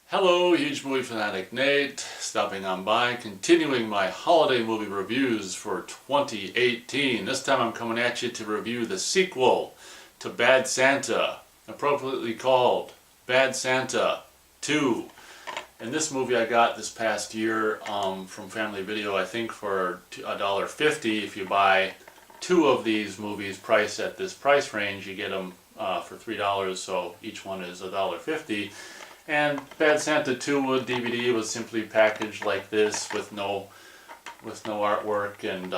Hello, huge movie fanatic Nate, stopping on by, continuing my holiday movie reviews for 2018. This time I'm coming at you to review the sequel to Bad Santa, appropriately called Bad Santa 2. And this movie I got this past year from Family Video, I think for $1.50. If you buy two of these movies priced at this price range, you get them for $3, so each one is $1.50. And Bad Santa 2 DVD was simply packaged like this with no artwork, and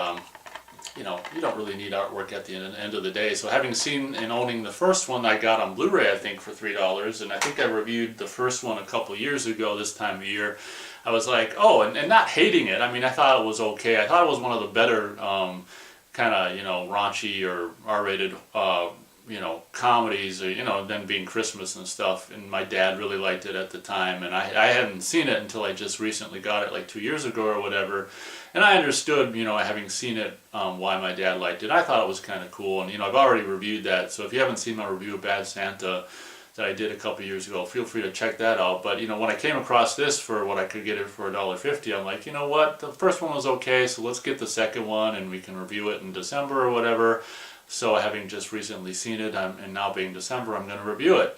you don't really need artwork at the end of the day. So having seen and owning the first one I got on Blu-ray, I think for $3, and I think I reviewed the first one a couple years ago this time of year, I was like, oh, and not hating it. I mean, I thought it was okay. I thought it was one of the better kind of, raunchy or R-rated comedies, or, them being Christmas and stuff. And my dad really liked it at the time, and I hadn't seen it until I just recently got it like 2 years ago or whatever. And I understood, having seen it, why my dad liked it. I thought it was kind of cool, and I've already reviewed that. So if you haven't seen my review of Bad Santa that I did a couple years ago, feel free to check that out. But when I came across this for what I could get it for $1.50, I'm like, you know what, the first one was okay, so let's get the second one and we can review it in December or whatever. So having just recently seen it, and now being December, I'm going to review it.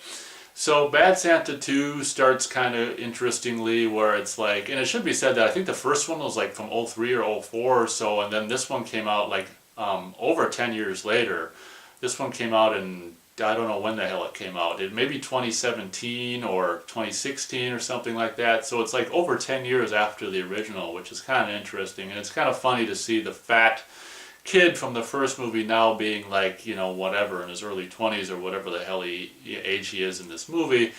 So Bad Santa 2 starts kind of interestingly, where it's like, and it should be said that I think the first one was like from 03 or 04 or so, and then this one came out like over 10 years later. This one came out in, I don't know when the hell it came out. It may be 2017 or 2016 or something like that. So it's like over 10 years after the original, which is kind of interesting. And it's kind of funny to see the fat kid from the first movie now being like, whatever, in his early 20s or whatever the hell age he is in this movie.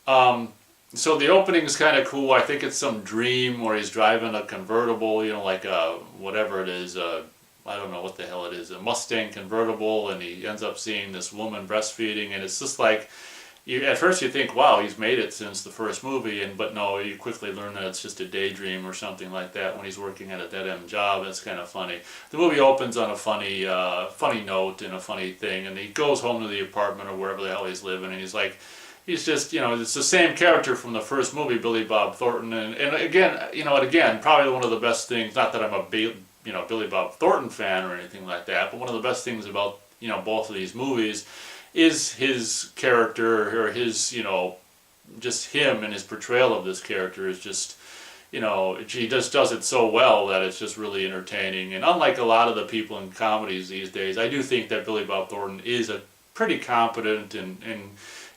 So the opening is kind of cool. I think it's some dream where he's driving a convertible, like a, whatever it is, I don't know what the hell it is, a Mustang convertible, and he ends up seeing this woman breastfeeding, and it's just like, at first you think, wow, he's made it since the first movie, but no, you quickly learn that it's just a daydream or something like that when he's working at a dead-end job. It's kind of funny. The movie opens on a funny note and a funny thing, and he goes home to the apartment or wherever the hell he's living, and he's just, it's the same character from the first movie, Billy Bob Thornton, and again, probably one of the best things, not that I'm a Billy Bob Thornton fan or anything like that, but one of the best things about, both of these movies is his character, or his, just him and his portrayal of this character is just, he just does it so well that it's just really entertaining. And unlike a lot of the people in comedies these days, I do think that Billy Bob Thornton is a pretty competent and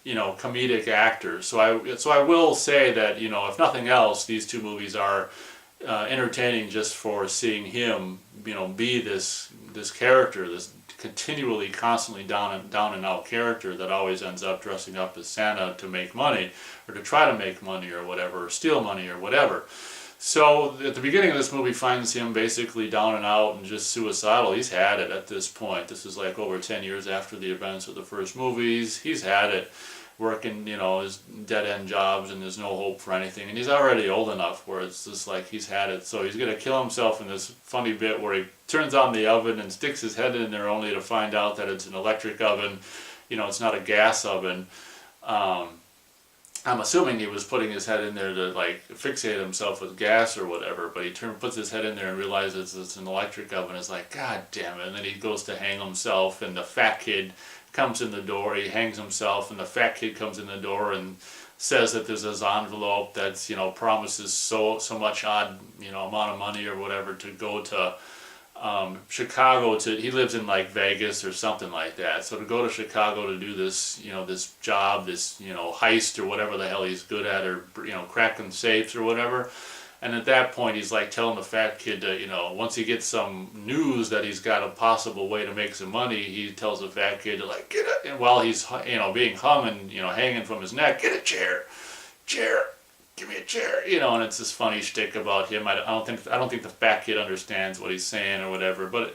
comedic actor. So I will say that, if nothing else, these two movies are entertaining just for seeing him, be this character, this continually, constantly down and out character that always ends up dressing up as Santa to make money, or to try to make money or whatever, or steal money or whatever. So at the beginning of this movie finds him basically down and out and just suicidal. He's had it at this point. This is like over 10 years after the events of the first movies. He's had it, working, his dead-end jobs, and there's no hope for anything. And he's already old enough where it's just like he's had it. So he's going to kill himself in this funny bit where he turns on the oven and sticks his head in there only to find out that it's an electric oven. It's not a gas oven. I'm assuming he was putting his head in there to like fixate himself with gas or whatever, but he puts his head in there and realizes it's an electric oven. It's like, God damn it. And then he goes to hang himself, and the fat kid comes in the door. He hangs himself, and the fat kid comes in the door and says that there's this envelope that's, promises so much odd, amount of money or whatever to go to Chicago. He lives in like Vegas or something like that. So to go to Chicago to do this, this job, this, heist or whatever the hell he's good at, or, cracking safes or whatever. And at that point, he's like telling the fat kid to, once he gets some news that he's got a possible way to make some money, he tells the fat kid to like, get it. And while he's, being hung and, hanging from his neck, get a chair, give me a chair, and it's this funny shtick about him. I don't think the fat kid understands what he's saying or whatever, but,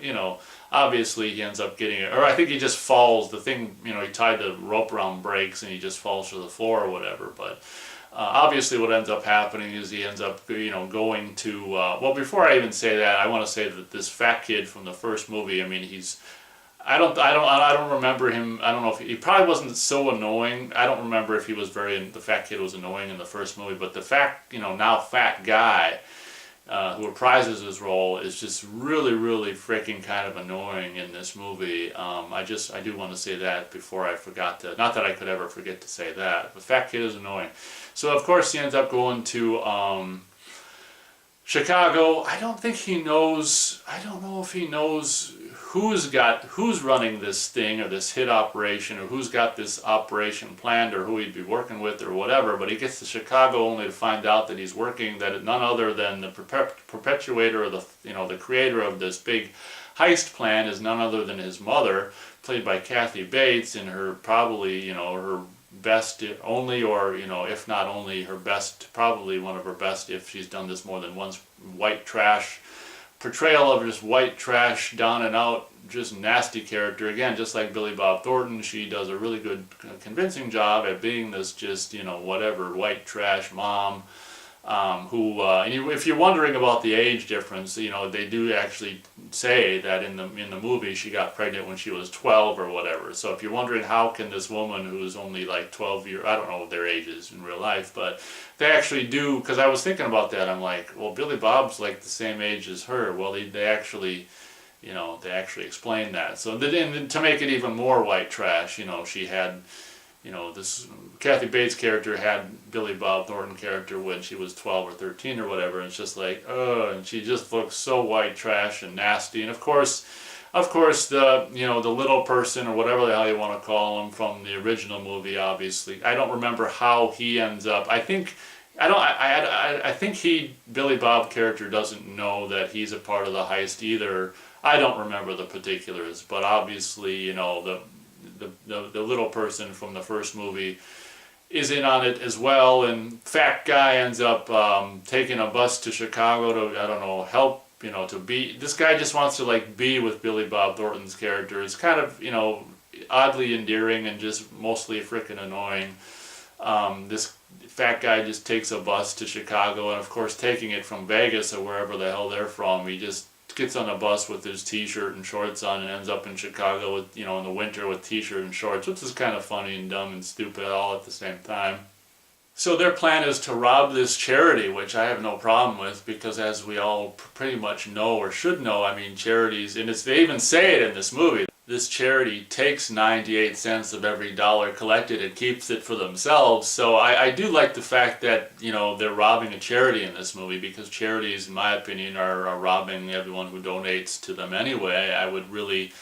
obviously he ends up getting it. Or I think he just falls, the thing, he tied the rope around breaks and he just falls to the floor or whatever, but obviously what ends up happening is he ends up, going to, well, before I even say that, I want to say that this fat kid from the first movie, I mean, he's I don't remember him. I don't know if he probably wasn't so annoying. I don't remember if he was the fat kid was annoying in the first movie, but the now fat guy who reprises his role is just really, really freaking kind of annoying in this movie. I do want to say that before I forgot to, not that I could ever forget to say that, but fat kid is annoying. So of course he ends up going to Chicago. I don't think he knows. I don't know if he knows who's running this thing or this hit operation or who's got this operation planned or who he'd be working with or whatever. But he gets to Chicago only to find out that he's working that none other than the perpetuator or the creator of this big heist plan is none other than his mother, played by Kathy Bates, in her probably her best only, or if not only her best, probably one of her best, if she's done this more than once, white trash portrayal of just white trash, down and out, just nasty character. Again, just like Billy Bob Thornton, she does a really good convincing job at being this just whatever white trash mom, if you're wondering about the age difference, they do actually say that in the movie she got pregnant when she was 12 or whatever. So if you're wondering how can this woman who's only like 12 years, I don't know what their age is in real life, but they actually do, because I was thinking about that. I'm like, well, Billy Bob's like the same age as her. Well, they actually explain that. So and to make it even more white trash, she had. This Kathy Bates character had Billy Bob Thornton character when she was 12 or 13 or whatever, and it's just like, oh, and she just looks so white trash and nasty. And of course the the little person, or whatever the hell you want to call him, from the original movie, obviously I don't remember how he ends up. I think Billy Bob character doesn't know that he's a part of the heist either. I don't remember the particulars, but obviously the little person from the first movie is in on it as well, and fat guy ends up taking a bus to Chicago to, I don't know, help, to be, this guy just wants to be with Billy Bob Thornton's character. It's kind of, oddly endearing and just mostly freaking annoying. This fat guy just takes a bus to Chicago, and of course taking it from Vegas or wherever the hell they're from, he just gets on a bus with his t-shirt and shorts on and ends up in Chicago with, in the winter with t-shirt and shorts, which is kind of funny and dumb and stupid all at the same time. So their plan is to rob this charity, which I have no problem with, because as we all pretty much know or should know, I mean, charities, and they even say it in this movie, this charity takes 98 cents of every dollar collected and keeps it for themselves. So I do like the fact that, they're robbing a charity in this movie, because charities, in my opinion, are robbing everyone who donates to them anyway. I would really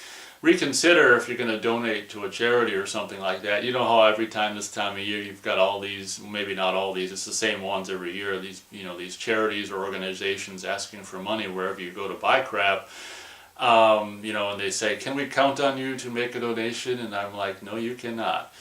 reconsider if you're going to donate to a charity or something like that. You know how every time this time of year you've got all these, maybe not all these, it's the same ones every year, these charities or organizations asking for money wherever you go to buy crap. And they say, can we count on you to make a donation? And I'm like, no, you cannot.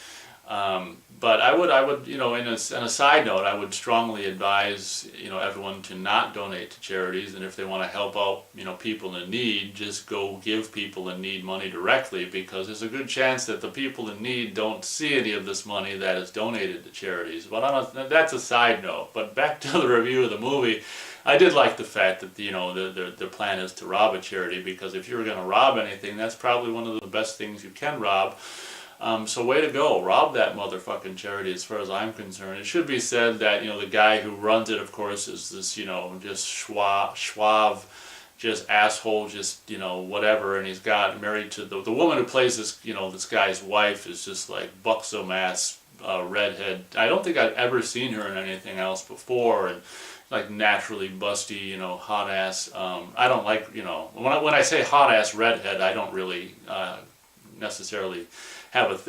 But I would, in a side note, I would strongly advise, everyone to not donate to charities. And if they want to help out, people in need, just go give people in need money directly, because there's a good chance that the people in need don't see any of this money that is donated to charities. But that's a side note. But back to the review of the movie. I did like the fact that the plan is to rob a charity, because if you were going to rob anything, that's probably one of the best things you can rob. So way to go, rob that motherfucking charity, as far as I'm concerned. It should be said that the guy who runs it, of course, is this just suave, just asshole, just whatever, and he's got married to the woman who plays this this guy's wife is just like buxom ass redhead. I don't think I've ever seen her in anything else before, and like naturally busty, hot ass. I don't like, when I say hot ass redhead, I don't really necessarily have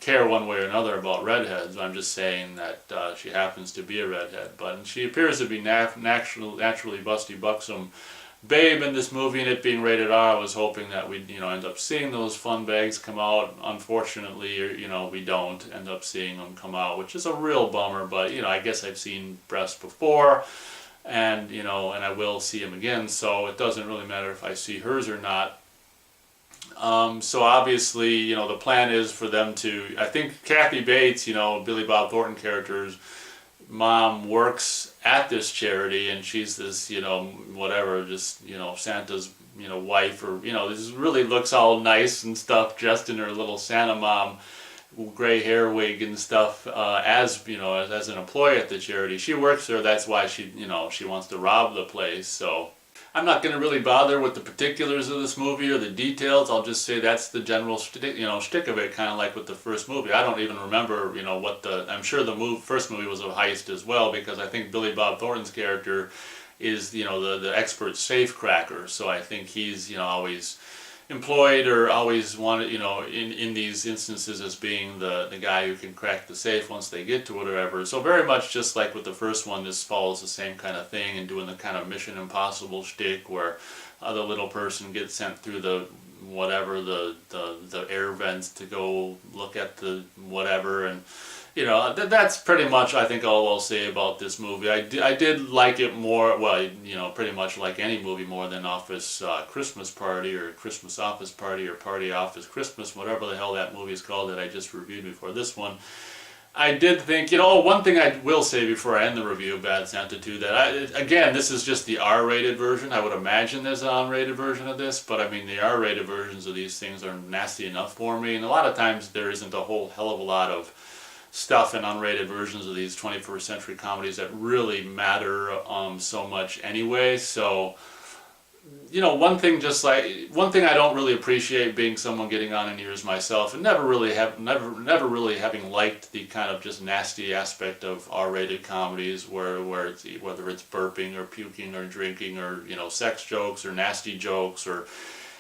care one way or another about redheads. I'm just saying that she happens to be a redhead, but she appears to be naturally busty, buxom babe in this movie, and it being rated R, I was hoping that we'd end up seeing those fun bags come out. Unfortunately, we don't end up seeing them come out, which is a real bummer. But I guess I've seen breasts before, and and I will see them again, so it doesn't really matter if I see hers or not. So obviously, the plan is for them to, I think Kathy Bates, Billy Bob Thornton characters, mom works at this charity, and she's this, you know, whatever, just, you know, Santa's, you know, wife, or, you know, this really looks all nice and stuff, dressed in her little Santa mom gray hair wig and stuff, as, you know, as an employee at the charity. She works there, that's why she, you know, she wants to rob the place. So I'm not going to really bother with the particulars of this movie or the details. I'll just say that's the general shtick of it, kind of like with the first movie. I don't even remember, you know, what I'm sure the first movie was a heist as well, because I think Billy Bob Thornton's character is, you know, the expert safe cracker. So I think he's, you know, always employed or always wanted, you know, in these instances as being the guy who can crack the safe once they get to it or whatever. So very much just like with the first one, this follows the same kind of thing and doing the kind of Mission Impossible shtick where the little person gets sent through the whatever, the air vents to go look at the whatever, and you know, that's pretty much, I think, all I'll say about this movie. I did like it more, well, you know, pretty much like any movie, more than Office Christmas Party or Christmas Office Party or Party Office Christmas, whatever the hell that movie is called that I just reviewed before this one. I did think, you know, one thing I will say before I end the review of Bad Santa 2, that again, this is just the R-rated version. I would imagine there's an unrated version of this, but I mean, the R-rated versions of these things are nasty enough for me, and a lot of times there isn't a whole hell of a lot of stuff in unrated versions of these 21st century comedies that really matter so much anyway. So, you know, one thing I don't really appreciate, being someone getting on in years myself, and never really having liked the kind of just nasty aspect of R-rated comedies where it's, whether it's burping or puking or drinking or, you know, sex jokes or nasty jokes, or,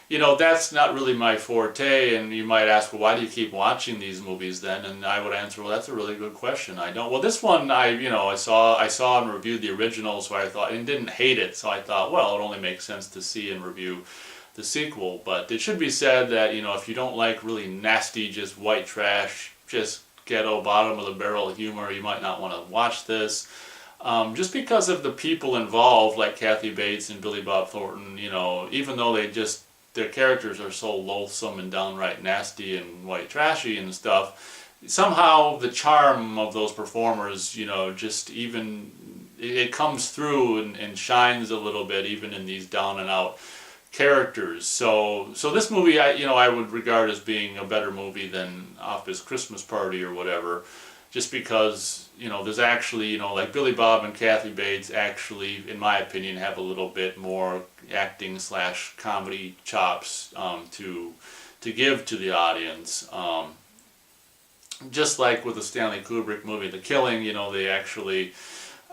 you know, that's not really my forte. And you might ask, well, why do you keep watching these movies then? And I would answer, well, that's a really good question. I don't. Well, this one I saw and reviewed the original, so I thought, and didn't hate it. So I thought, well, it only makes sense to see and review the sequel. But it should be said that, you know, if you don't like really nasty, just white trash, just ghetto, bottom of the barrel humor, you might not want to watch this. Just because of the people involved, like Kathy Bates and Billy Bob Thornton, you know, even though their characters are so loathsome and downright nasty and white trashy and stuff, somehow the charm of those performers, you know, just even, it comes through and shines a little bit even in these down and out characters. So this movie, I would regard as being a better movie than Office Christmas Party or whatever, just because, you know, there's actually, you know, like Billy Bob and Kathy Bates actually, in my opinion, have a little bit more acting / comedy chops to give to the audience. Just like with the Stanley Kubrick movie, The Killing, you know, they actually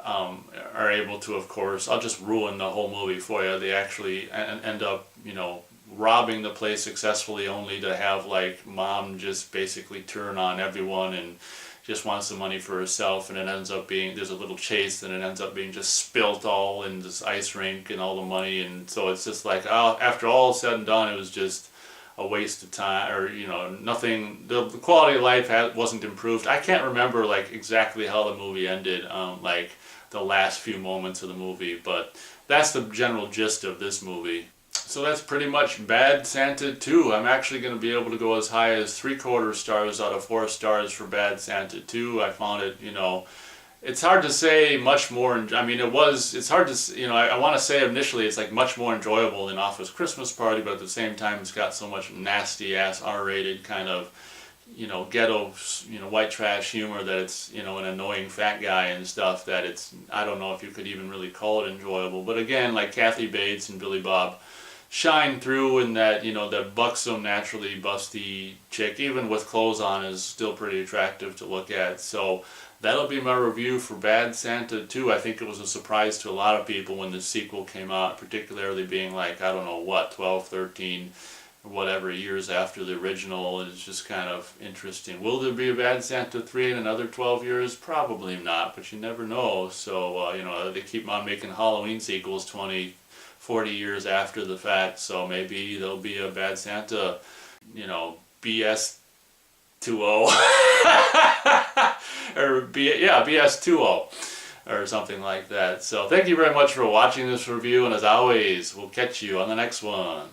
are able to, of course, I'll just ruin the whole movie for you, they actually end up, you know, robbing the place successfully, only to have, like, mom just basically turn on everyone and just wants the money for herself, and it ends up being, there's a little chase, and it ends up being just spilt all in this ice rink and all the money, and so it's just like, after all said and done, it was just a waste of time, or, you know, nothing, the quality of life wasn't improved. I can't remember, like, exactly how the movie ended, like, the last few moments of the movie, but that's the general gist of this movie. So that's pretty much Bad Santa 2. I'm actually going to be able to go as high as 3/4 stars out of 4 stars for Bad Santa 2. I found it, you know, it's hard to say much more. I mean, it's hard to, you know, I want to say initially it's like much more enjoyable than Office Christmas Party, but at the same time it's got so much nasty ass R-rated kind of, you know, ghetto, you know, white trash humor that it's, you know, an annoying fat guy and stuff that it's, I don't know if you could even really call it enjoyable. But again, like Kathy Bates and Billy Bob shine through in that, you know, that buxom, naturally busty chick, even with clothes on, is still pretty attractive to look at. So that'll be my review for Bad Santa 2. I think it was a surprise to a lot of people when the sequel came out, particularly being like, I don't know what, 12, 13, or whatever years after the original. It's just kind of interesting. Will there be a Bad Santa 3 in another 12 years? Probably not, but you never know. So, you know, they keep on making Halloween sequels 20, 40 years after the fact, so maybe there'll be a Bad Santa, you know, BS 20 or BS 20 or something like that. So thank you very much for watching this review, and as always, we'll catch you on the next one.